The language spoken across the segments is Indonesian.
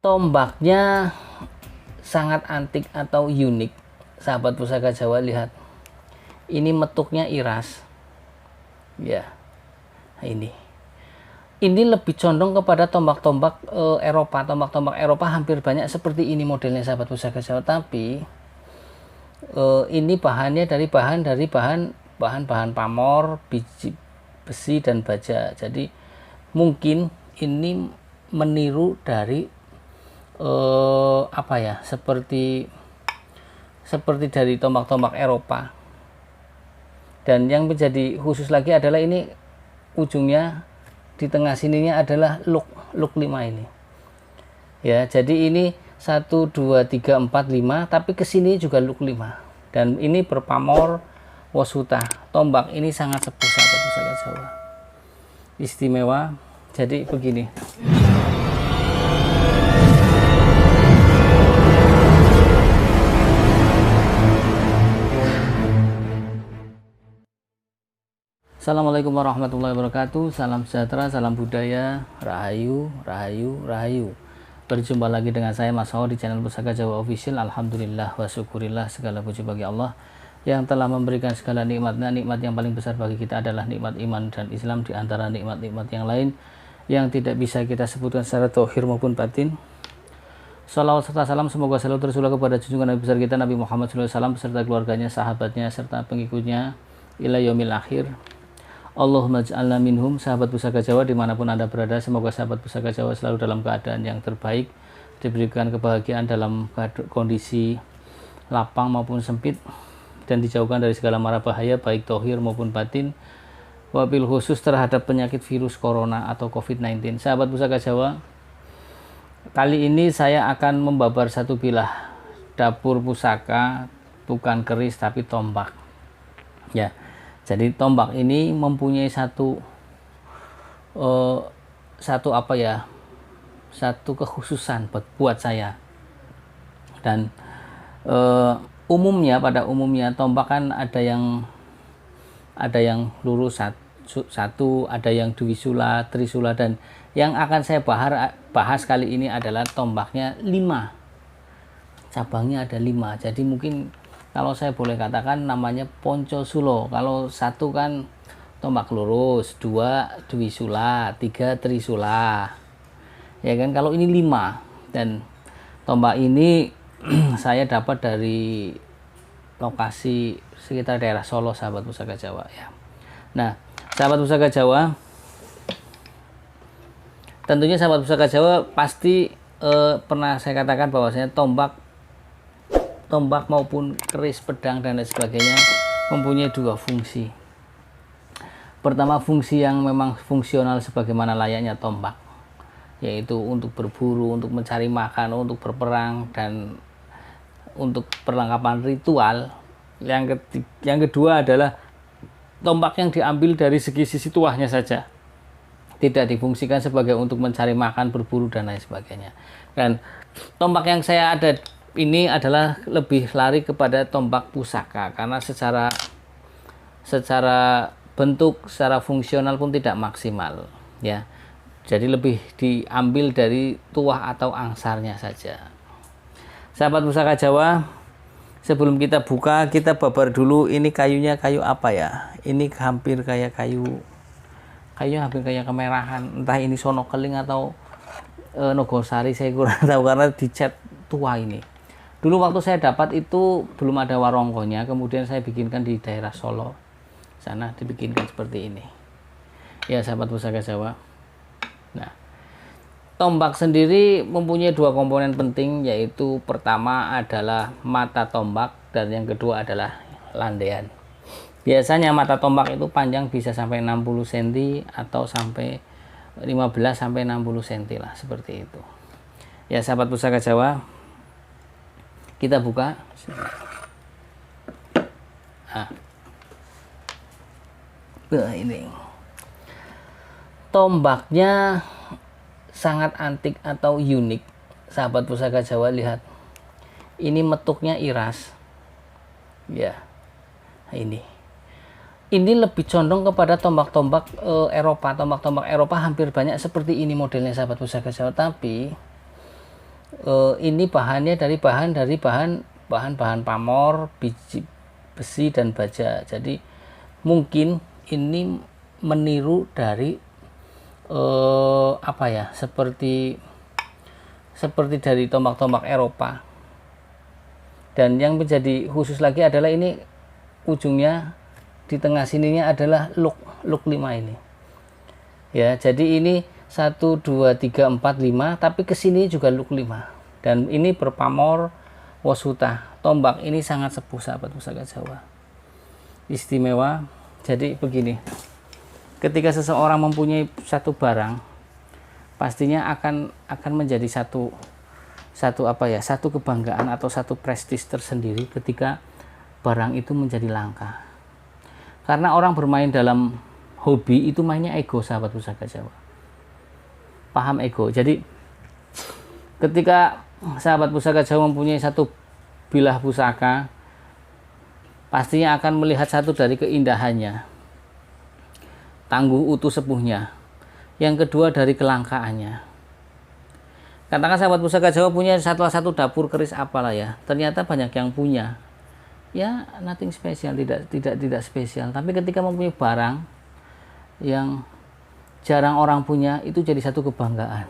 Tombaknya sangat antik atau unik, sahabat pusaka Jawa. Lihat, ini metuknya iras ya. Ini lebih condong kepada tombak-tombak Eropa. Tombak-tombak Eropa hampir banyak seperti ini modelnya, sahabat pusaka Jawa. Tapi ini bahannya dari bahan pamor, biji besi dan baja. Jadi mungkin ini meniru dari apa ya, seperti dari tombak-tombak Eropa. Dan yang menjadi khusus lagi adalah ini ujungnya di tengah sininya adalah look 5 ini ya. Jadi ini 1 2 3 4 5, tapi kesini juga look 5, dan ini berpamor Wosuta. Tombak ini sangat sepuh, sahabat pusaka Jawa, istimewa. Jadi begini, Assalamualaikum warahmatullahi wabarakatuh. Salam sejahtera, salam budaya, rahayu, rahayu, rahayu. Berjumpa lagi dengan saya Mas Ho di channel Pusaka Jawa Official. Alhamdulillah wa syukurillah, segala puji bagi Allah yang telah memberikan segala nikmatnya. Nikmat yang paling besar bagi kita adalah nikmat iman dan Islam, di antara nikmat-nikmat yang lain yang tidak bisa kita sebutkan secara zahir maupun batin. Salawat serta salam semoga selalu tercurah kepada junjungan Nabi besar kita Nabi Muhammad SAW beserta keluarganya, sahabatnya serta pengikutnya ila yaumil akhir. Allahumma ja'alna minhum. Sahabat pusaka Jawa dimanapun Anda berada, semoga sahabat pusaka Jawa selalu dalam keadaan yang terbaik, diberikan kebahagiaan dalam kondisi lapang maupun sempit, dan dijauhkan dari segala mara bahaya baik tohir maupun batin, wabil khusus terhadap penyakit virus corona atau COVID-19. Sahabat pusaka Jawa, kali ini saya akan membabar satu bilah dapur pusaka, bukan keris tapi tombak ya. Jadi tombak ini mempunyai satu apa ya, satu kekhususan buat saya. Dan pada umumnya tombak kan ada yang lurus satu, ada yang duisula, trisula, dan yang akan saya bahas kali ini adalah tombaknya 5. Cabangnya ada 5. Jadi mungkin kalau saya boleh katakan namanya Ponco Sulo. Kalau 1 kan tombak lurus, 2 duisula, 3 trisula ya kan. Kalau ini 5, dan tombak ini saya dapat dari lokasi sekitar daerah Solo, sahabat pusaka Jawa ya. Nah, sahabat pusaka Jawa, tentunya sahabat pusaka Jawa pasti pernah saya katakan bahwasanya tombak maupun keris, pedang dan lain sebagainya mempunyai 2 fungsi. Pertama, fungsi yang memang fungsional sebagaimana layaknya tombak, yaitu untuk berburu, untuk mencari makan, untuk berperang, dan untuk perlengkapan ritual. Yang kedua adalah tombak yang diambil dari sisi tuahnya saja, tidak difungsikan sebagai untuk mencari makan, berburu dan lain sebagainya. Dan tombak yang saya ada ini adalah lebih lari kepada tombak pusaka, karena secara bentuk, secara fungsional pun tidak maksimal ya. Jadi lebih diambil dari tuah atau angsarnya saja. Sahabat pusaka Jawa, sebelum kita buka, kita babar dulu. Ini kayunya kayu apa ya? Ini hampir kayak kayunya hampir kayak kemerahan, entah ini sonokeling atau nogosari, saya kurang tahu karena dicat tua ini. Dulu waktu saya dapat itu belum ada warongkonya, kemudian saya bikinkan di daerah Solo sana, dibikinkan seperti ini ya, sahabat pusaka Jawa. Nah, tombak sendiri mempunyai 2 komponen penting, yaitu pertama adalah mata tombak dan yang kedua adalah landaian. Biasanya mata tombak itu panjang bisa sampai 60 cm atau sampai 15 sampai 60 cm lah, seperti itu ya, sahabat pusaka Jawa. Kita buka. Nah, ini tombaknya sangat antik atau unik, sahabat pusaka Jawa. Lihat, ini metuknya iras ya. Ini lebih condong kepada tombak-tombak Eropa. Tombak-tombak Eropa hampir banyak seperti ini modelnya, sahabat pusaka Jawa. Tapi ini bahannya dari bahan pamor, biji besi dan baja. Jadi mungkin ini meniru dari apa ya, seperti dari tombak-tombak Eropa. Dan yang menjadi khusus lagi adalah ini ujungnya di tengah sininya adalah luk 5 ini. Ya, jadi ini 1 2 3 4 5, tapi ke sini juga luk 5. Dan ini berpamor Wasuta. Tombak ini sangat sepuh sahabat pusaka Jawa. Istimewa. Jadi begini. Ketika seseorang mempunyai satu barang, pastinya akan menjadi satu kebanggaan atau satu prestis tersendiri ketika barang itu menjadi langka. Karena orang bermain dalam hobi itu mainnya ego sahabat pusaka Jawa. Paham ego. Jadi ketika sahabat pusaka Jawa mempunyai satu bilah pusaka, pastinya akan melihat satu dari keindahannya, tangguh utuh sepuhnya. Yang kedua dari kelangkaannya. Katakan sahabat pusaka Jawa punya satu dapur keris apalah ya, ternyata banyak yang punya. Ya, nothing spesial, tidak spesial. Tapi ketika mempunyai barang yang jarang orang punya, itu jadi satu kebanggaan.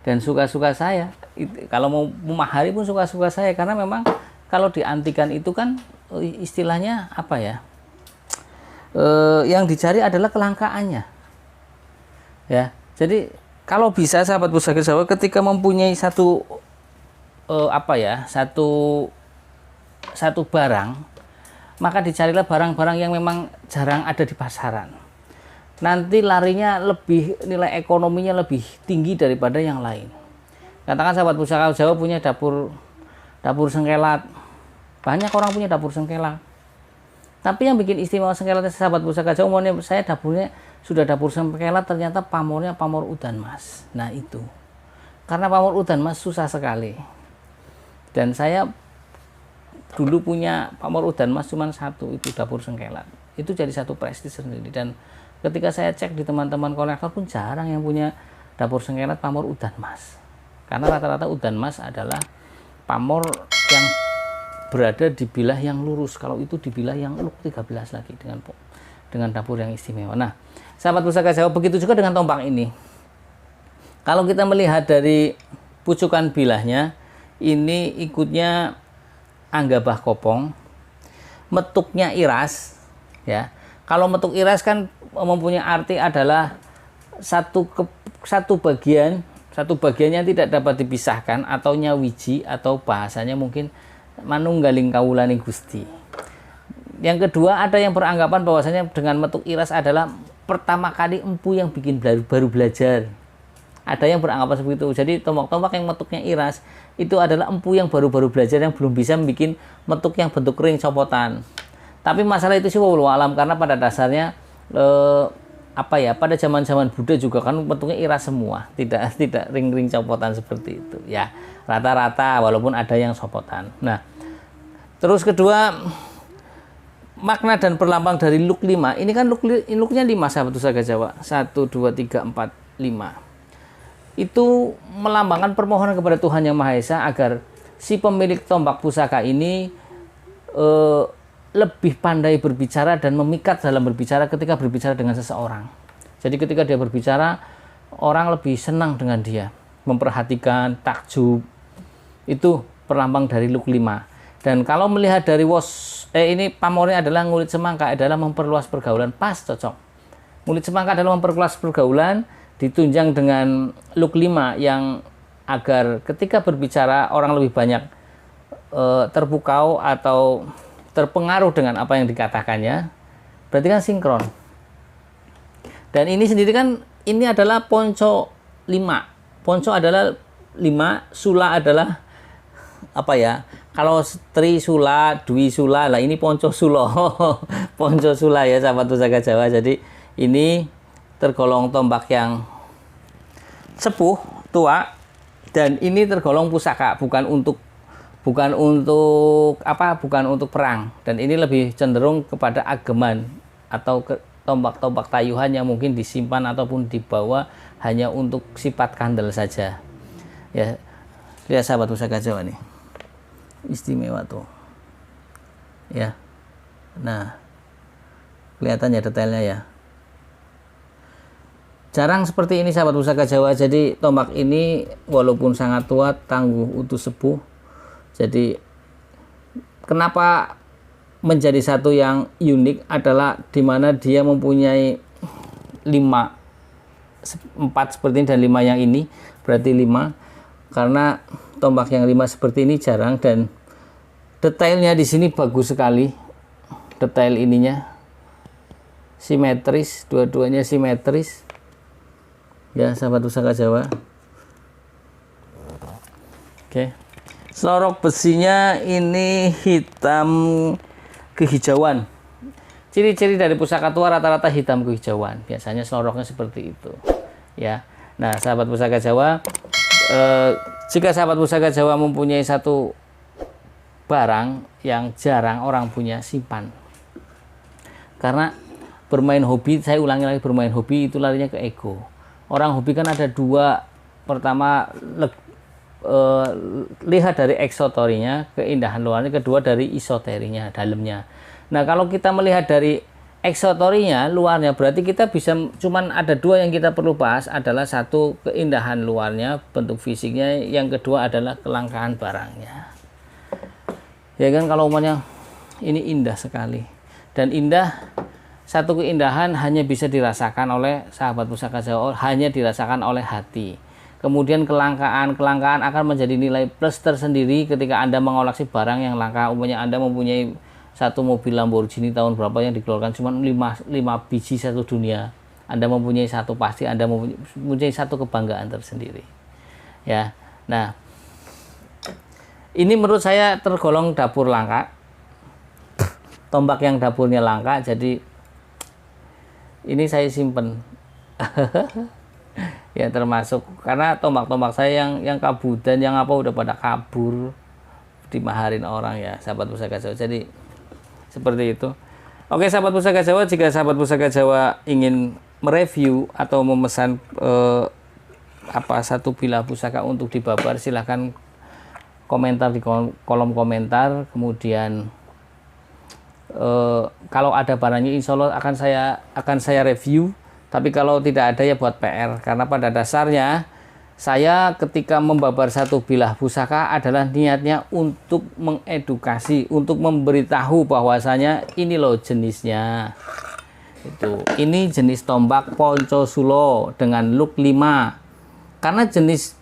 Dan suka-suka saya, kalau mau memahari pun suka-suka saya, karena memang kalau diantikan itu kan istilahnya apa ya? Yang dicari adalah kelangkaannya. Ya, jadi kalau bisa sahabat pusaka Jawa ketika mempunyai satu barang, maka dicarilah barang-barang yang memang jarang ada di pasaran. Nanti larinya lebih, nilai ekonominya lebih tinggi daripada yang lain. Katakan sahabat pusaka Jawa punya dapur sengkelat. Banyak orang punya dapur sengkelat. Tapi yang bikin istimewa sengkelat sahabat pusaka Jawa, saya dapurnya sudah dapur sengkelat, ternyata pamornya pamor udan mas. Nah itu. Karena pamor udan mas susah sekali. Dan saya dulu punya pamor udan mas cuma satu, itu dapur sengkelat. Itu jadi satu prestis sendiri. Dan ketika saya cek di teman-teman kolektor pun jarang yang punya dapur sengkelat pamor udan mas. Karena rata-rata udan mas adalah pamor yang berada di bilah yang lurus. Kalau itu di bilah yang luk 13 lagi dengan dapur yang istimewa. Nah, sahabat pusaka Jawa, begitu juga dengan tombak ini. Kalau kita melihat dari pucukan bilahnya, ini ikutnya anggabah kopong, metuknya iras, ya. Kalau metuk iras kan mempunyai arti adalah satu bagian yang tidak dapat dipisahkan, atau nyawiji, atau bahasanya mungkin manunggaling kawulane Gusti. Yang kedua, ada yang beranggapan bahwasanya dengan metuk iras adalah pertama kali empu yang bikin baru belajar. Ada yang beranggapan seperti itu. Jadi tombak-tombak yang metuknya iras itu adalah empu yang baru belajar, yang belum bisa bikin metuk yang bentuk ring copotan. Tapi masalah itu sih wallahu alam, karena pada dasarnya pada zaman-zaman Buddha juga kan bentuknya iras semua, tidak ring-ring copotan seperti itu ya, rata-rata, walaupun ada yang copotan. Nah, terus kedua, makna dan perlambang dari luk 5 ini kan luknya 5 sahabat pusaka Jawa, 1 2 3 4 5, itu melambangkan permohonan kepada Tuhan Yang Maha Esa agar si pemilik tombak pusaka ini lebih pandai berbicara dan memikat dalam berbicara ketika berbicara dengan seseorang. Jadi ketika dia berbicara, orang lebih senang dengan dia, memperhatikan, takjub. Itu perlambang dari luk 5. Dan kalau melihat dari ini pamornya adalah ngulit semangka, adalah memperluas pergaulan, pas cocok. Ngulit semangka adalah memperluas pergaulan, ditunjang dengan luk 5 yang agar ketika berbicara orang lebih banyak terpukau atau terpengaruh dengan apa yang dikatakannya, berarti kan sinkron. Dan ini sendiri kan, ini adalah ponco 5. Ponco adalah 5, sula adalah kalau tri sula, dwi sula, lah ini ponco sulo. Ponco sula ya sahabat pusaka Jawa. Jadi ini tergolong tombak yang sepuh, tua, dan ini tergolong pusaka, bukan untuk perang, dan ini lebih cenderung kepada ageman atau tombak-tombak tayuhan yang mungkin disimpan ataupun dibawa hanya untuk sifat kandel saja ya. Lihat sahabat pusaka Jawa nih, istimewa tuh ya. Nah, kelihatannya detailnya ya. Jarang seperti ini sahabat pusaka Jawa. Jadi tombak ini walaupun sangat tua, tangguh, utuh, sepuh. Jadi kenapa menjadi satu yang unik adalah dimana dia mempunyai 4 seperti ini dan 5 yang ini, berarti 5. Karena tombak yang 5 seperti ini jarang, dan detailnya di sini bagus sekali. Detail ininya simetris, dua-duanya simetris ya sahabat pusaka Jawa. Oke. Selorok besinya ini hitam kehijauan. Ciri-ciri dari pusaka tua rata-rata hitam kehijauan. Biasanya seloroknya seperti itu ya. Nah sahabat pusaka Jawa, jika sahabat pusaka Jawa mempunyai satu barang yang jarang orang punya, simpan. Karena bermain hobi, saya ulangi lagi, bermain hobi itu larinya ke ego. Orang hobi kan ada dua. Pertama, lihat dari eksoterinya, keindahan luarnya. Kedua dari isoterinya, dalamnya. Nah kalau kita melihat dari eksoterinya, luarnya, berarti kita bisa, cuman ada 2 yang kita perlu bahas, adalah satu keindahan luarnya, bentuk fisiknya, yang kedua adalah kelangkaan barangnya. Ya kan, kalau umumnya ini indah sekali, dan indah, satu keindahan hanya bisa dirasakan oleh sahabat pusaka Jawa, hanya dirasakan oleh hati. Kemudian kelangkaan akan menjadi nilai plus tersendiri ketika Anda mengoleksi barang yang langka. Umumnya Anda mempunyai satu mobil Lamborghini tahun berapa yang dikeluarkan cuma 5 biji satu dunia. Anda mempunyai satu, pasti Anda mempunyai satu kebanggaan tersendiri. Ya. Nah, ini menurut saya tergolong dapur langka. Tombak yang dapurnya langka, jadi ini saya simpen. Ya termasuk karena tombak-tombak saya yang kabudan, yang apa udah pada kabur, dimaharin orang ya sahabat pusaka Jawa. Jadi seperti itu. Oke sahabat pusaka Jawa, jika sahabat pusaka Jawa ingin mereview atau memesan satu bilah pusaka untuk dibabar, silahkan komentar di kolom komentar. Kemudian kalau ada barangnya insya Allah akan saya review. Tapi kalau tidak ada ya buat PR, karena pada dasarnya saya ketika membabar satu bilah pusaka adalah niatnya untuk mengedukasi, untuk memberitahu bahwasanya ini loh jenisnya. Ini jenis tombak Poncosulo dengan look 5. Karena jenis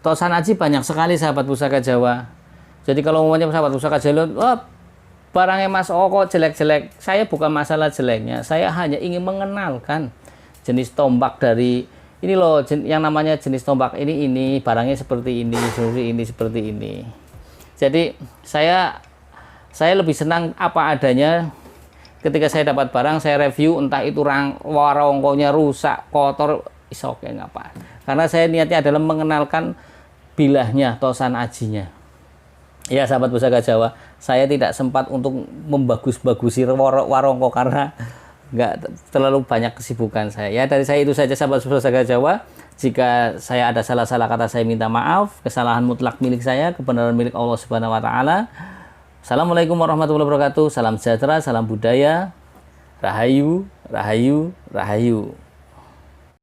tosan aji banyak sekali sahabat pusaka Jawa. Jadi kalau umumnya sahabat pusaka Jawa, barangnya Mas kok jelek-jelek. Saya bukan masalah jeleknya, saya hanya ingin mengenalkan jenis tombak dari ini loh, yang namanya jenis tombak ini barangnya seperti ini. Jadi saya lebih senang apa adanya. Ketika saya dapat barang, saya review, entah itu warongkonya rusak, kotor, is okay, nggak apa. Karena saya niatnya adalah mengenalkan bilahnya, tosan ajinya. Ya sahabat pusaka Jawa, saya tidak sempat untuk membagus-bagusi warongko karena nggak terlalu banyak kesibukan saya. Ya dari saya itu saja sahabat pusaka Jawa. Jika saya ada salah-salah kata, saya minta maaf. Kesalahan mutlak milik saya, kebenaran milik Allah Subhanahu wa taala. Assalamualaikum warahmatullahi wabarakatuh. Salam sejahtera, salam budaya. Rahayu, rahayu, rahayu.